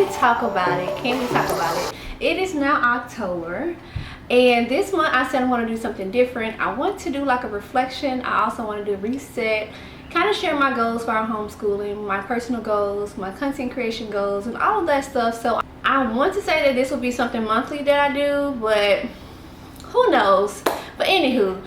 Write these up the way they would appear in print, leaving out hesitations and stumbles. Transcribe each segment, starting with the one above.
we talk about it? Can we talk about it? It is now October, and this month I said I want to do something different. I want to do like a reflection. I also want to do a reset, kind of share my goals for our homeschooling, my personal goals, my content creation goals, and all of that stuff. So I want to say that this will be something monthly that I do, but who knows. But anywho,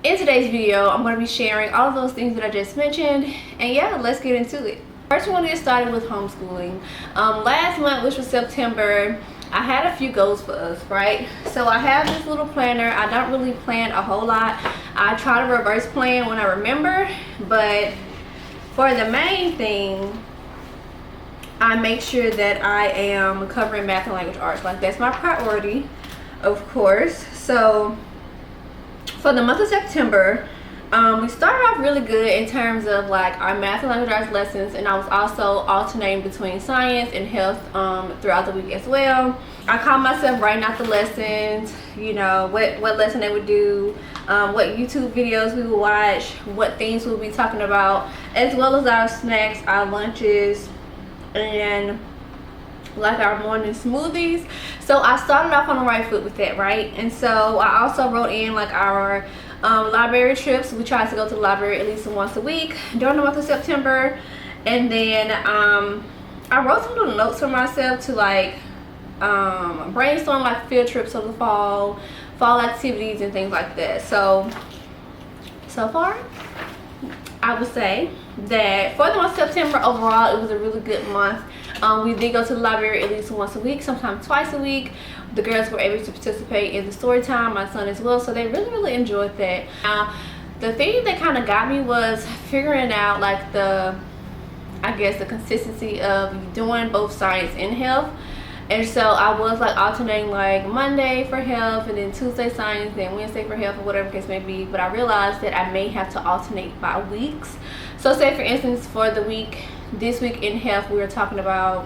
in today's video I'm going to be sharing all of those things that I just mentioned, and yeah, let's get into it. First, we want to get started with homeschooling. Last month, which was September, I had a few goals for us, right? So I have this little planner. I don't really plan a whole lot. I try to reverse plan when I remember, but for the main thing, I make sure that I am covering math and language arts. Like, that's my priority, of course. So for the month of September, we started off really good in terms of like our math and language arts lessons, and I was also alternating between science and health throughout the week as well. I caught myself writing out the lessons, you know, what lesson they would do, what YouTube videos we would watch, what things we'll be talking about, as well as our snacks, our lunches, and like our morning smoothies. So I started off on the right foot with that, right? And so I also wrote in like our library trips. We try to go to the library at least once a week during the month of September. And then I wrote some little notes for myself to like brainstorm like field trips of the fall activities and things like that. So far I would say that for the month of September overall, it was a really good month. We did go to the library at least once a week, sometimes twice a week. The girls were able to participate in the story time, my son as well, so they really enjoyed that. Now, the thing that kind of got me was figuring out like the consistency of doing both science and health. And so I was like alternating like Monday for health and then Tuesday science, then Wednesday for health, or whatever the case may be. But I realized that I may have to alternate by weeks. So say for instance, for the week, this week in health, we were talking about,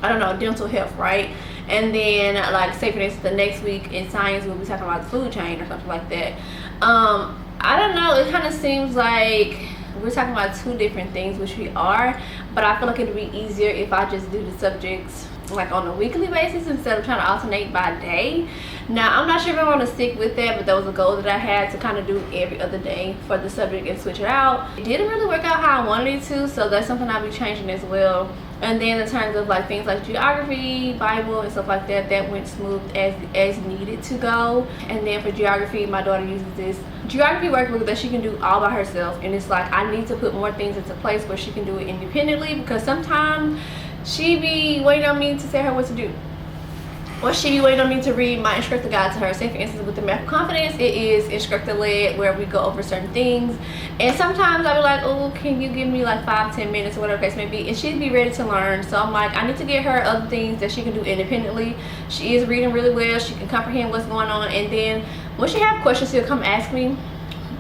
I don't know, dental health, right? And then like say for instance, the next week in science, we'll be talking about the food chain or something like that. I don't know, it kind of seems like we're talking about two different things, which we are, but I feel like it'd be easier if I just do the subjects like on a weekly basis instead of trying to alternate by day. Now, I'm not sure if I want to stick with that, but that was a goal that I had, to kind of do every other day for the subject and switch it out. It didn't really work out how I wanted it to, so that's something I'll be changing as well. And then in terms of like things like geography, Bible, and stuff like that, that went smooth as needed to go. And then for geography, my daughter uses this geography workbook that she can do all by herself, and it's like I need to put more things into place where she can do it independently, because sometimes she be waiting on me to tell her what to do, or she be waiting on me to read my instructor guide to her. Say for instance, with the Math of Confidence, it is instructor led, where we go over certain things, and sometimes I'll be like, oh, can you give me like 5-10 minutes or whatever the case may be, and she'd be ready to learn. So I'm like, I need to get her other things that she can do independently. She is reading really well, she can comprehend what's going on, and then when she have questions, she'll come ask me.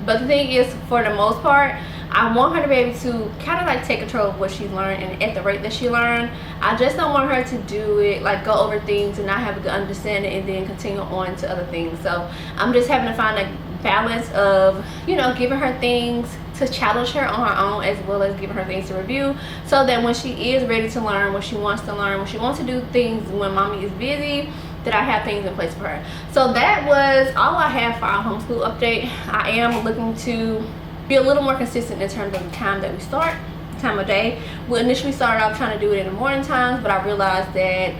But the thing is, for the most part, I want her to be able to kind of like take control of what she's learned and at the rate that she learned. I just don't want her to do it, like go over things and not have a good understanding and then continue on to other things. So I'm just having to find a balance of, you know, giving her things to challenge her on her own, as well as giving her things to review, so that when she is ready to learn, when she wants to learn, when she wants to do things when mommy is busy, that I have things in place for her. So that was all I have for our homeschool update. I am looking to be a little more consistent in terms of the time that we start, time of day. We initially started off trying to do it in the morning times, but I realized that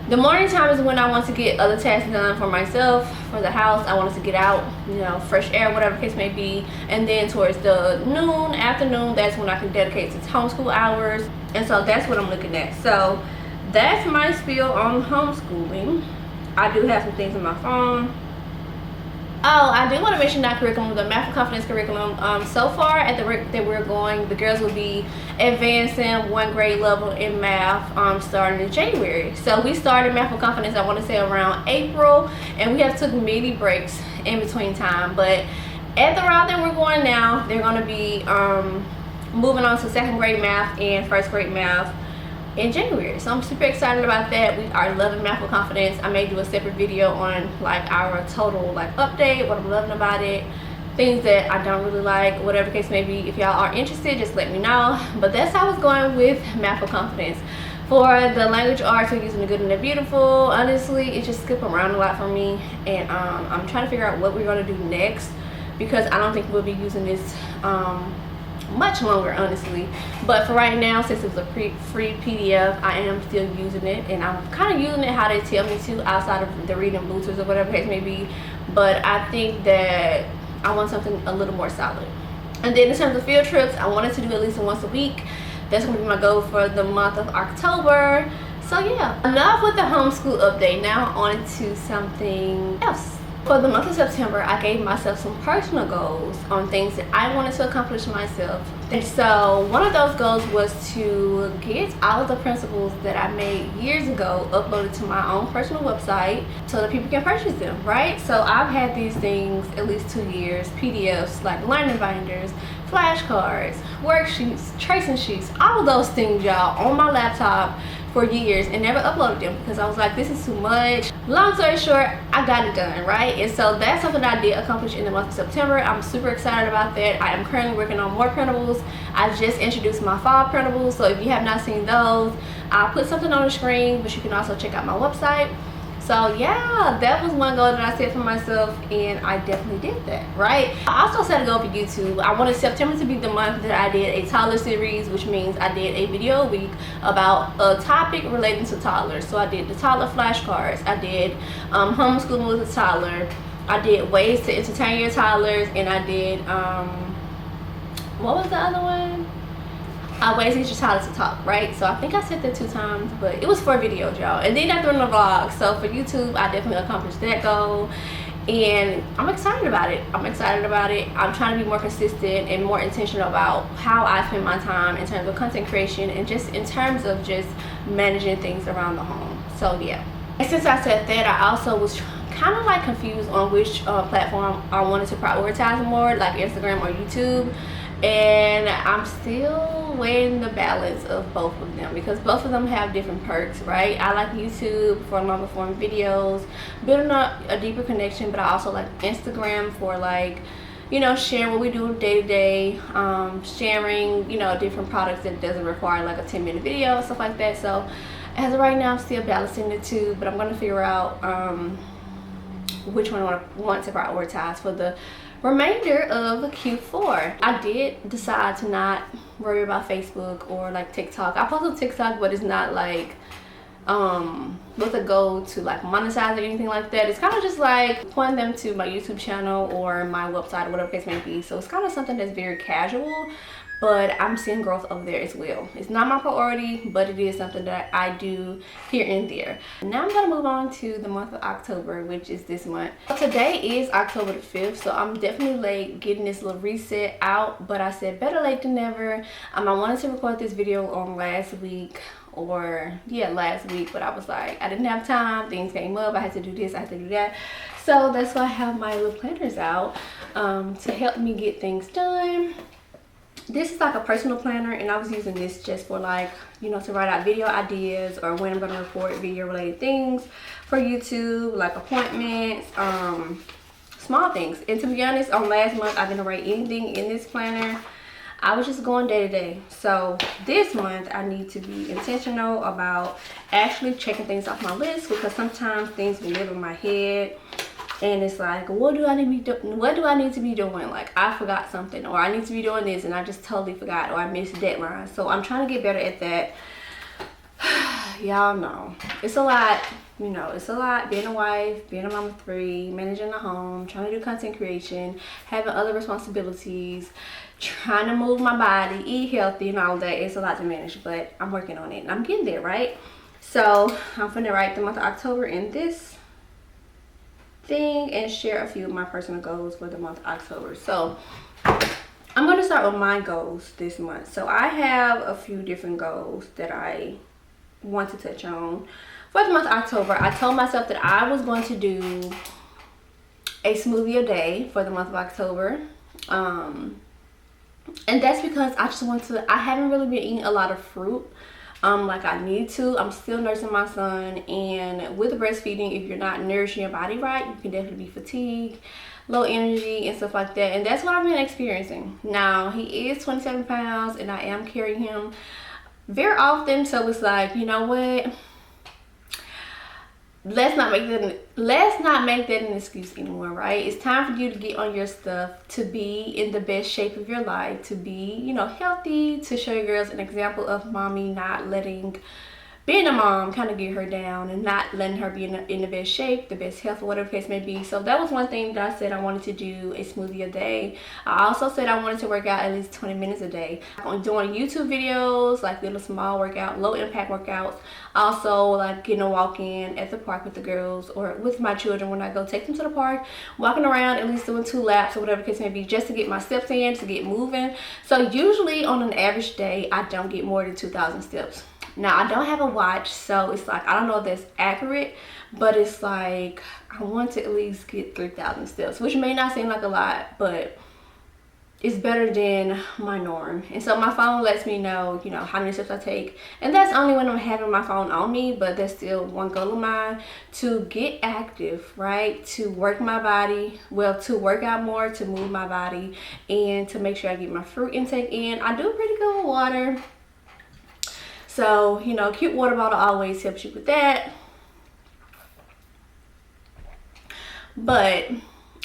the morning time is when I want to get other tasks done for myself, for the house. I wanted to get out, you know, fresh air, whatever the case may be. And then towards the afternoon, that's when I can dedicate to homeschool hours. And so that's what I'm looking at. So that's my spiel on homeschooling. I do have some things on my phone. Oh, I do want to mention that curriculum, the Math of Confidence curriculum. So far at the rate that we're going, the girls will be advancing 1 grade level in math starting in January. So we started Math of Confidence, I want to say around April, and we have took mini breaks in between time. But at the route that we're going now, they're going to be moving on to 2nd grade math and 1st grade math in January. So I'm super excited about that. We are loving Math with Confidence. I may do a separate video on like our total like update, what I'm loving about it, things that I don't really like, whatever the case may be. If y'all are interested, just let me know. But that's how it's going with Math with Confidence. For the language arts, we're using the good and the beautiful. Honestly, it just skip around a lot for me, and I'm trying to figure out what we're going to do next, because I don't think we'll be using this much longer, honestly. But for right now, since it's a free PDF, I am still using it, and I'm kind of using it how they tell me to, outside of the reading boosters or whatever the case may be. But I think that I want something a little more solid. And then in terms of field trips, I wanted to do at least once a week. That's going to be my goal for the month of October. So yeah, enough with the homeschool update. Now on to something else. For the month of September, I gave myself some personal goals on things that I wanted to accomplish myself. And so one of those goals was to get all of the principles that I made years ago uploaded to my own personal website so that people can purchase them, right? So I've had these things at least 2 years, PDFs like learning binders, flashcards, worksheets, tracing sheets, all of those things, y'all, on my laptop for years, and never uploaded them because I was like, this is too much. Long story short, I got it done, right? And so that's something I did accomplish in the month of September. I'm super excited about that. I am currently working on more printables. I just introduced my fall printables, so if you have not seen those, I'll put something on the screen, but you can also check out my website. So yeah, that was one goal that I set for myself, and I definitely did that, right? I also set a goal for YouTube. I wanted September to be the month that I did a toddler series, which means I did a video a week about a topic relating to toddlers. So I did the toddler flashcards, I did homeschooling with a toddler, I did ways to entertain your toddlers, and I did what was the other one? Ways to get your toddler to talk, right? So I think I said that 2 times, but it was for videos, y'all. And then I threw in a vlog. So for YouTube, I definitely accomplished that goal, and I'm excited about it. I'm trying to be more consistent and more intentional about how I spend my time in terms of content creation and just in terms of just managing things around the home. So yeah. And since I said that, I also was kind of like confused on which platform I wanted to prioritize more, like Instagram or YouTube. And I'm still weighing the balance of both of them because both of them have different perks, right? I like YouTube for longer form videos, building a deeper connection, but I also like Instagram for, like, you know, sharing what we do day to day, sharing, you know, different products that doesn't require like a 10-minute video and stuff like that. So as of right now, I'm still balancing the two, but I'm going to figure out which one I want to prioritize for the remainder of Q4. I did decide to not worry about Facebook or like TikTok. I post on TikTok, but it's not like with a goal to like monetize or anything like that. It's kind of just like pointing them to my YouTube channel or my website or whatever case may be. So it's kind of something that's very casual, but I'm seeing growth over there as well. It's not my priority, but it is something that I do here and there. Now I'm gonna move on to the month of October, which is this month. Today is October the 5th, so I'm definitely late getting this little reset out, but I said better late than never. I wanted to record this video on last week, but I was like, I didn't have time, things came up, I had to do this, I had to do that. So that's why I have my little planners out to help me get things done. This is like a personal planner, and I was using this just for, like, you know, to write out video ideas or when I'm going to record video related things for YouTube, like appointments, small things. And to be honest, on last month I didn't write anything in this planner. I was just going day to day. So this month I need to be intentional about actually checking things off my list, because sometimes things will live in my head and it's like, what do I need to be doing? Like, I forgot something, or I need to be doing this and I just totally forgot, or I missed deadlines. So I'm trying to get better at that. Y'all know it's a lot, you know, it's a lot being a wife, being a mom of 3, managing the home, trying to do content creation, having other responsibilities, trying to move my body, eat healthy and all that. It's a lot to manage, but I'm working on it and I'm getting there, right? So I'm gonna write the month of October in this thing and share a few of my personal goals for the month of October. So I'm going to start with my goals this month. So I have a few different goals that I want to touch on for the month of October. I told myself that I was going to do a smoothie a day for the month of October, and that's because I haven't really been eating a lot of fruit like I need to. I'm still nursing my son, and with breastfeeding, if you're not nourishing your body right, you can definitely be fatigued, low energy and stuff like that, and that's what I've been experiencing. Now he is 27 pounds and I am carrying him very often. So it's like, you know what, let's not make that an excuse anymore, right? It's time for you to get on your stuff, to be in the best shape of your life, to be, you know, healthy, to show your girls an example of mommy not letting being a mom kind of get her down and not letting her be in the best shape, the best health, or whatever the case may be. So that was one thing that I said I wanted to do, a smoothie a day. I also said I wanted to work out at least 20 minutes a day. I'm doing YouTube videos, like little small workout, low impact workouts. Also like getting a walk in at the park with the girls or with my children when I go take them to the park, walking around, at least doing 2 laps or whatever the case may be, just to get my steps in, to get moving. So usually on an average day, I don't get more than 2,000 steps. Now I don't have a watch, so it's like, I don't know if that's accurate, but it's like I want to at least get 3,000 steps, which may not seem like a lot, but it's better than my norm. And so my phone lets me know, you know, how many steps I take, and that's only when I'm having my phone on me. But that's still one goal of mine, to get active, right? To work my body, well, to work out more, to move my body, and to make sure I get my fruit intake in. I do pretty good with water. So, you know, a cute water bottle always helps you with that. But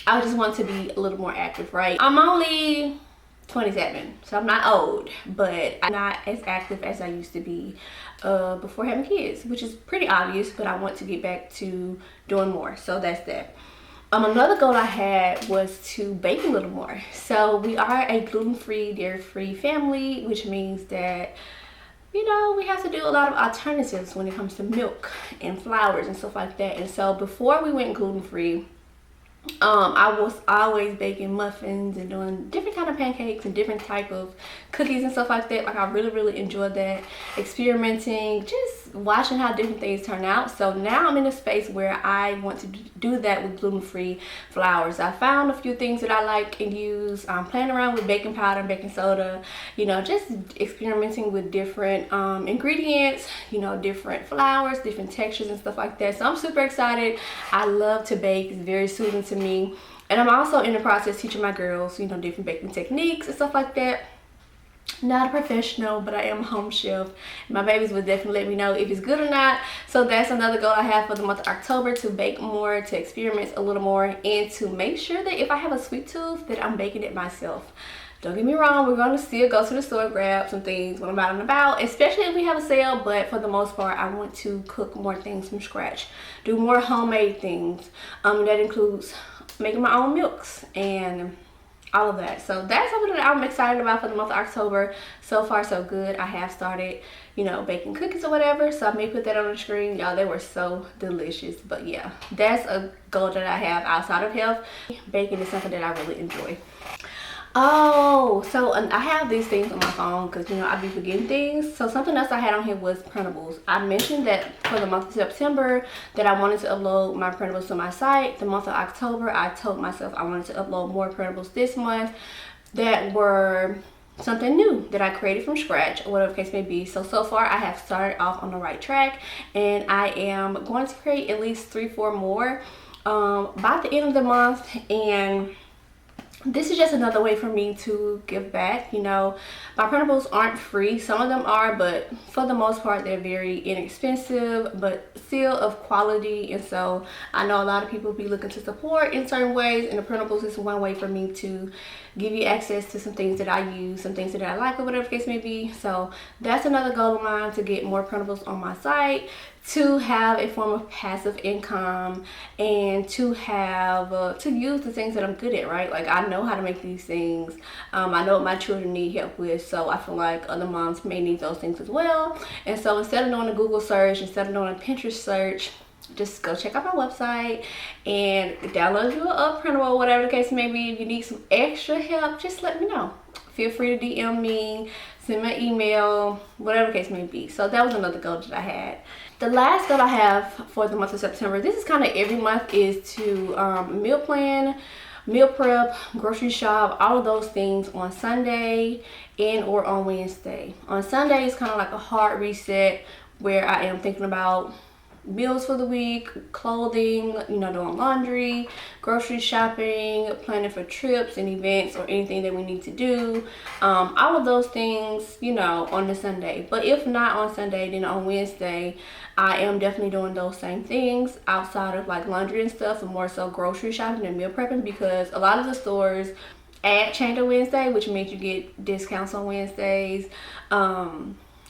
I just want to be a little more active, right? I'm only 27, so I'm not old, but I'm not as active as I used to be before having kids, which is pretty obvious, but I want to get back to doing more. So that's that. Another goal I had was to bake a little more. So we are a gluten-free, dairy-free family, which means that, you know, we have to do a lot of alternatives when it comes to milk and flours and stuff like that. And so before we went gluten-free, I was always baking muffins and doing different kind of pancakes and different type of cookies and stuff like that. Like, I really enjoyed that, experimenting, just watching how different things turn out. So now I'm in a space where I want to do that with gluten-free flours. I found a few things that I like and use. I'm playing around with baking powder and baking soda, you know, just experimenting with different ingredients, you know, different flours, different textures and stuff like that. So I'm super excited. I love to bake. It's very soothing to me. And I'm also in the process teaching my girls, you know, different baking techniques and stuff like that. Not a professional, but I am a home chef. My babies will definitely let me know if it's good or not. So that's another goal I have for the month of October, to bake more, to experiment a little more, and to make sure that if I have a sweet tooth, that I'm baking it myself. Don't get me wrong, we're going to still go to the store, grab some things when I'm out and about, especially if we have a sale, but for the most part, I want to cook more things from scratch, do more homemade things. That includes making my own milks and all of that. So that's something that I'm excited about for the month of October. So far, so good. I have started, you know, baking cookies or whatever, so I may put that on the screen. Y'all, they were so delicious. But yeah, that's a goal that I have outside of health. Baking is something that I really enjoy. Oh, so I have these things on my phone because, you know, I be forgetting things. So something else I had on here was printables. I mentioned that for the month of September that I wanted to upload my printables to my site. The month of October, I told myself I wanted to upload more printables this month that were something new that I created from scratch, or whatever the case may be. So far I have started off on the right track, and I am going to create at least 3-4 more by the end of the month. And this is just another way for me to give back. You know, my printables aren't free. Some of them are, but for the most part, they're very inexpensive, but still of quality. And so I know a lot of people be looking to support in certain ways, and the printables is one way for me to give you access to some things that I use, some things that I like, or whatever the case may be. So that's another goal of mine, to get more printables on my site, to have a form of passive income, and to have to use the things that I'm good at, right? Like, I know how to make these things. I know what my children need help with, so I feel like other moms may need those things as well. And so instead of doing a Google search, instead of doing a Pinterest search, just go check out my website and download you a printable, whatever the case may be. If you need some extra help, just let me know. Feel free to DM me, send me an email, whatever the case may be. So that was another goal that I had. The last goal I have for the month of September, this is kind of every month, is to meal plan, meal prep, grocery shop, all of those things on Sunday and or on Wednesday. On Sunday, it's kind of like a hard reset where I am thinking about meals for the week, clothing, you know, doing laundry, grocery shopping, planning for trips and events or anything that we need to do. All of those things, you know, on the Sunday. But if not on Sunday, then on Wednesday, I am definitely doing those same things outside of like laundry and stuff, and more so grocery shopping and meal prepping, because a lot of the stores add change on Wednesday, which means you get discounts on Wednesdays,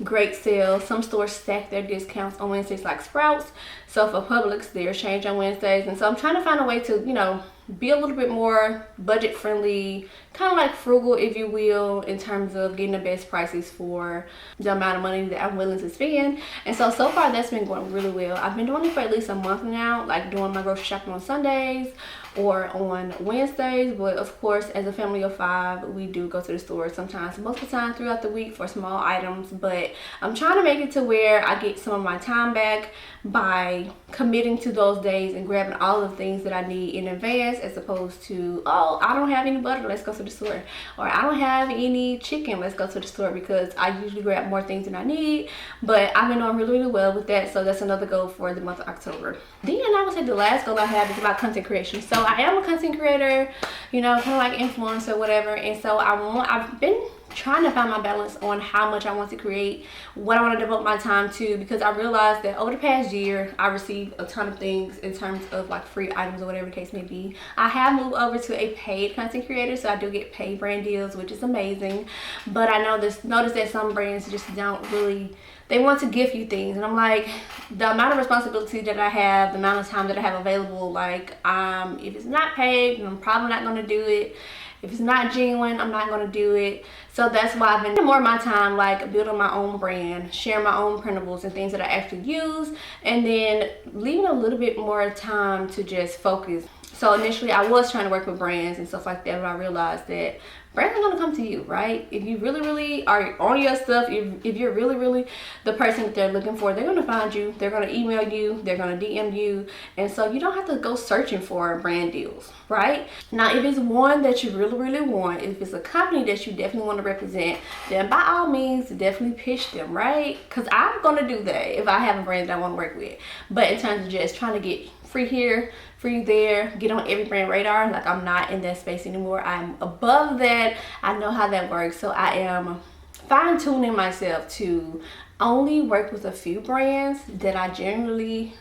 great sales. Some stores stack their discounts on Wednesdays, like Sprouts. So for Publix, there's change on Wednesdays. And so I'm trying to find a way to, you know, be a little bit more budget friendly, kind of like frugal, if you will, in terms of getting the best prices for the amount of money that I'm willing to spend. And so far that's been going really well. I've been doing it for at least a month now, like doing my grocery shopping on Sundays or on Wednesdays. But of course, as a family of 5, we do go to the store sometimes, most of the time throughout the week, for small items. But I'm trying to make it to where I get some of my time back by committing to those days and grabbing all of the things that I need in advance, as opposed to, oh, I don't have any butter, let's go to the store, or I don't have any chicken, let's go to the store, because I usually grab more things than I need. But I've been doing really well with that, so that's another goal for the month of October. Then I would say the last goal I have is about content creation. So I am a content creator, you know, kind of like influencer, whatever. And so I've been trying to find my balance on how much I want to create, what I want to devote my time to, because I realized that over the past year I received a ton of things in terms of like free items or whatever the case may be. I have moved over to a paid content creator, so I do get paid brand deals, which is amazing. But I noticed that some brands just don't really, they want to gift you things, and I'm like, the amount of responsibility that I have, the amount of time that I have available, like if it's not paid, then I'm probably not going to do it. If it's not genuine, I'm not going to do it. So that's why I've been spending more of my time like building my own brand, sharing my own printables and things that I actually use, and then leaving a little bit more time to just focus. So initially I was trying to work with brands and stuff like that, but I realized that brands are going to come to you, right? If you really are on your stuff, if you're really the person that they're looking for, they're going to find you, they're going to email you, they're going to DM you. And so you don't have to go searching for brand deals, right? Now, if it's one that you really want, if it's a company that you definitely want to represent, then by all means definitely pitch them, right? Because I'm going to do that if I have a brand that I want to work with. But in terms of just trying to get free here, free there, get on every brand radar, like I'm not in that space anymore. I'm above that. I know how that works. So I am fine-tuning myself to only work with a few brands that I genuinely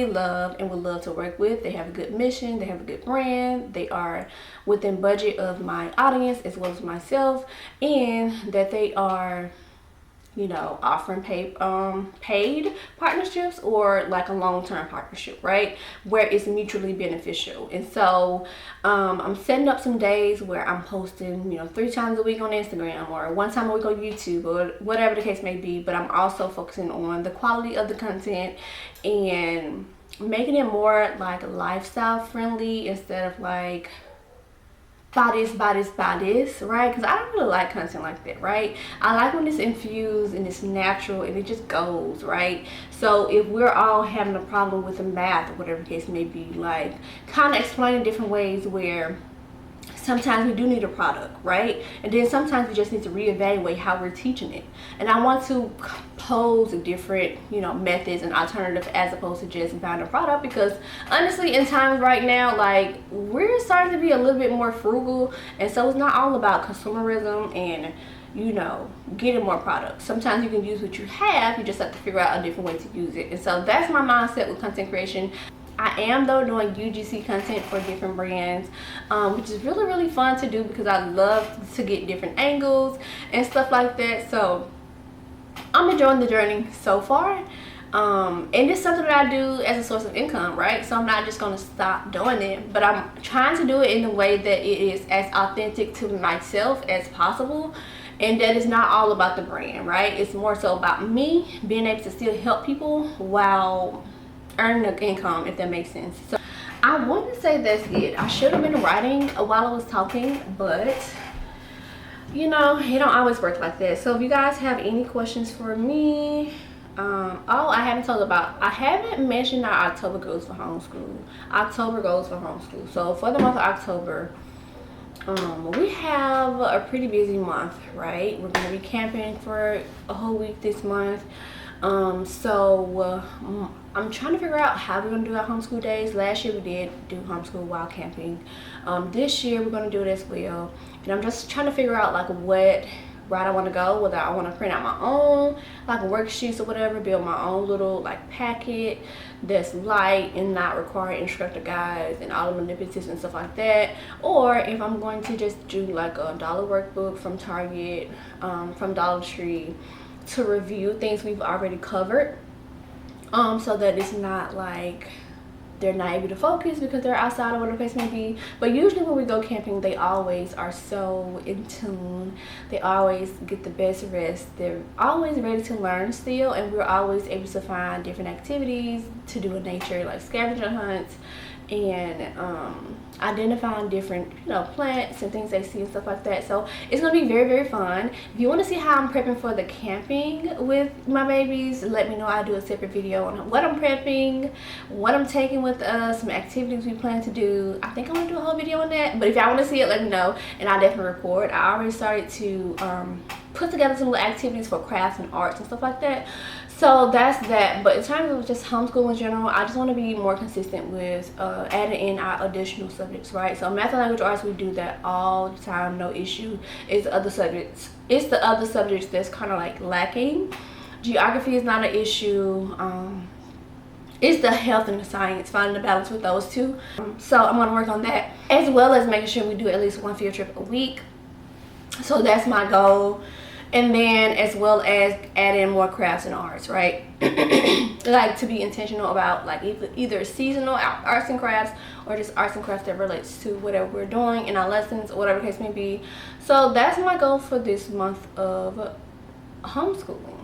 love and would love to work with. They have a good mission, they have a good brand, they are within budget of my audience as well as myself, and that they are, you know, offering paid partnerships or like a long-term partnership, right, where it's mutually beneficial. And so I'm setting up some days where I'm posting, you know, 3 times a week on Instagram or 1 time a week on YouTube or whatever the case may be. But I'm also focusing on the quality of the content and making it more like lifestyle friendly instead of like buy this, right? Because I don't really like content like that, right? I like when it's infused and it's natural and it just goes, right? So if we're all having a problem with the math or whatever the case may be, like kind of explaining different ways where sometimes we do need a product, right? And then sometimes we just need to reevaluate how we're teaching it. And I want to pose different, you know, methods and alternatives as opposed to just buying a product, because honestly in times right now, like we're starting to be a little bit more frugal, and so it's not all about consumerism and, you know, getting more products. Sometimes you can use what you have, you just have to figure out a different way to use it. And so that's my mindset with content creation. I am though doing UGC content for different brands, which is really fun to do because I love to get different angles and stuff like that. So I'm enjoying the journey so far, and it's something that I do as a source of income, right? So I'm not just going to stop doing it, but I'm trying to do it in a way that it is as authentic to myself as possible, and that is not all about the brand, right? It's more so about me being able to still help people while earning an income, if that makes sense. So I want to say that's it. I should have been writing while I was talking, but you know, it don't always work like that. So if you guys have any questions for me, oh, I haven't mentioned our October goals for homeschool. So for the month of October, we have a pretty busy month, right? We're gonna be camping for a whole week this month. I'm trying to figure out how we're gonna do our homeschool days. Last year we did do homeschool while camping. This year we're gonna do it as well, and I'm just trying to figure out like what route I want to go, whether I want to print out my own like worksheets or whatever, build my own little like packet that's light and not require instructor guides and all the manipulatives and stuff like that, or if I'm going to just do like a dollar workbook from Target, from Dollar Tree, to review things we've already covered, so that it's not like they're not able to focus because they're outside or whatever the case may be. But usually when we go camping, they always are so in tune. They always get the best rest. They're always ready to learn still, and we're always able to find different activities to do in nature, like scavenger hunts and identifying different, you know, plants and things they see and stuff like that. So it's gonna be very, very fun. If you want to see how I'm prepping for the camping with my babies, let me know. I'll do a separate video on what I'm prepping, what I'm taking with us, some activities we plan to do. I think I'm gonna do a whole video on that, but if y'all want to see it, let me know and I'll definitely record. I already started to put together some little activities for crafts and arts and stuff like that. So that's that. But in terms of just homeschool in general, I just want to be more consistent with adding in our additional subjects, right? So math and language arts, we do that all the time, no issue. It's the other subjects that's kind of like lacking. Geography is not an issue. It's the health and the science, finding the balance with those two. So I'm going to work on that, as well as making sure we do at least one field trip a week. So that's my goal. And then as well as add in more crafts and arts, right? Like to be intentional about like either seasonal arts and crafts or just arts and crafts that relates to whatever we're doing in our lessons or whatever the case may be. So that's my goal for this month of homeschooling.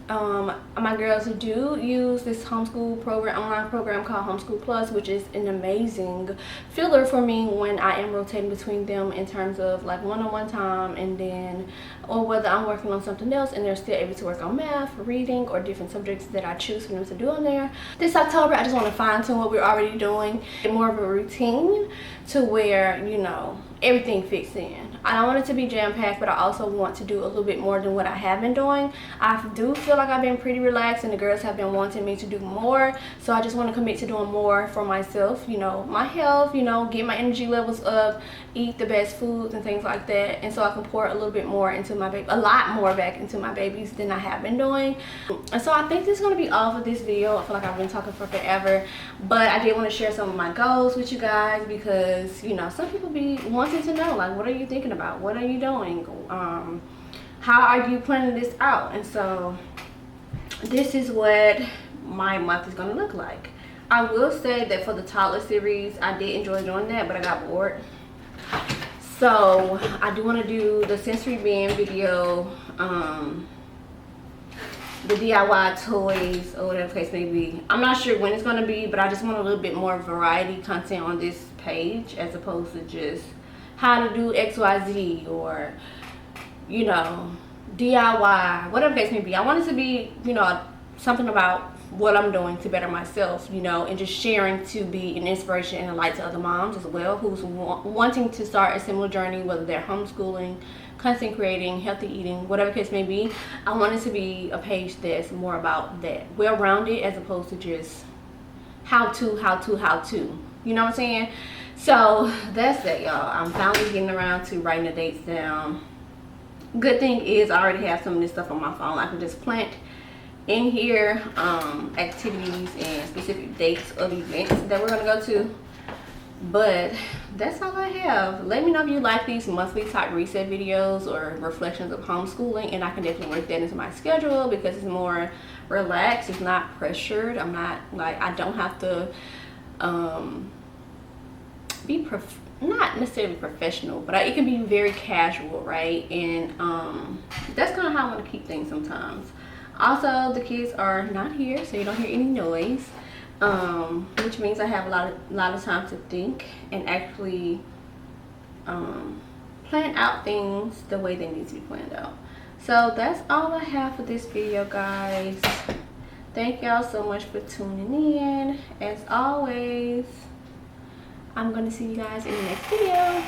My girls do use this homeschool program, online program called Homeschool Plus, which is an amazing filler for me when I am rotating between them in terms of like one-on-one time, and then or whether I'm working on something else and they're still able to work on math, reading, or different subjects that I choose for them to do on there. This October I just want to fine-tune what we're already doing, get more of a routine to where, you know, everything fits in. I don't want it to be jam-packed, but I also want to do a little bit more than what I have been doing. I do feel like I've been pretty relaxed and the girls have been wanting me to do more, so I just want to commit to doing more for myself, you know, my health, you know, get my energy levels up, eat the best foods and things like that, and so I can pour a little bit more into my baby, a lot more back into my babies than I have been doing. And so I think this is going to be all for this video. I feel like I've been talking for forever, but I did want to share some of my goals with you guys because, you know, some people be wanting to know, like, what are you thinking about? What are you doing? How are you planning this out? And so this is what my month is going to look like. I will say that for the toddler series, I did enjoy doing that, but I got bored. So I do want to do the sensory band video, the DIY toys, or whatever the case may be. I'm not sure when it's going to be, but I just want a little bit more variety content on this page as opposed to just how to do XYZ or, you know, DIY, whatever the case may be. I want it to be, you know, something about what I'm doing to better myself, you know, and just sharing to be an inspiration and a light to other moms as well who's wanting to start a similar journey, whether they're homeschooling, content creating, healthy eating, whatever the case may be. I want it to be a page that's more about that, well-rounded, as opposed to just how to, you know what I'm saying? So that's that, y'all. I'm finally getting around to writing the dates down. Good thing is I already have some of this stuff on my phone. I can just plant in here activities and specific dates of events that we're gonna go to. But that's all I have. Let me know if you like these monthly type reset videos or reflections of homeschooling, and I can definitely work that into my schedule because it's more relaxed. It's not pressured. I'm not like, I don't have to be not necessarily professional, but it can be very casual, right? And that's kind of how I want to keep things sometimes. Also, the kids are not here, so you don't hear any noise, which means I have a lot of time to think and actually plan out things the way they need to be planned out. So that's all I have for this video, guys. Thank y'all so much for tuning in. As always, I'm gonna see you guys in the next video.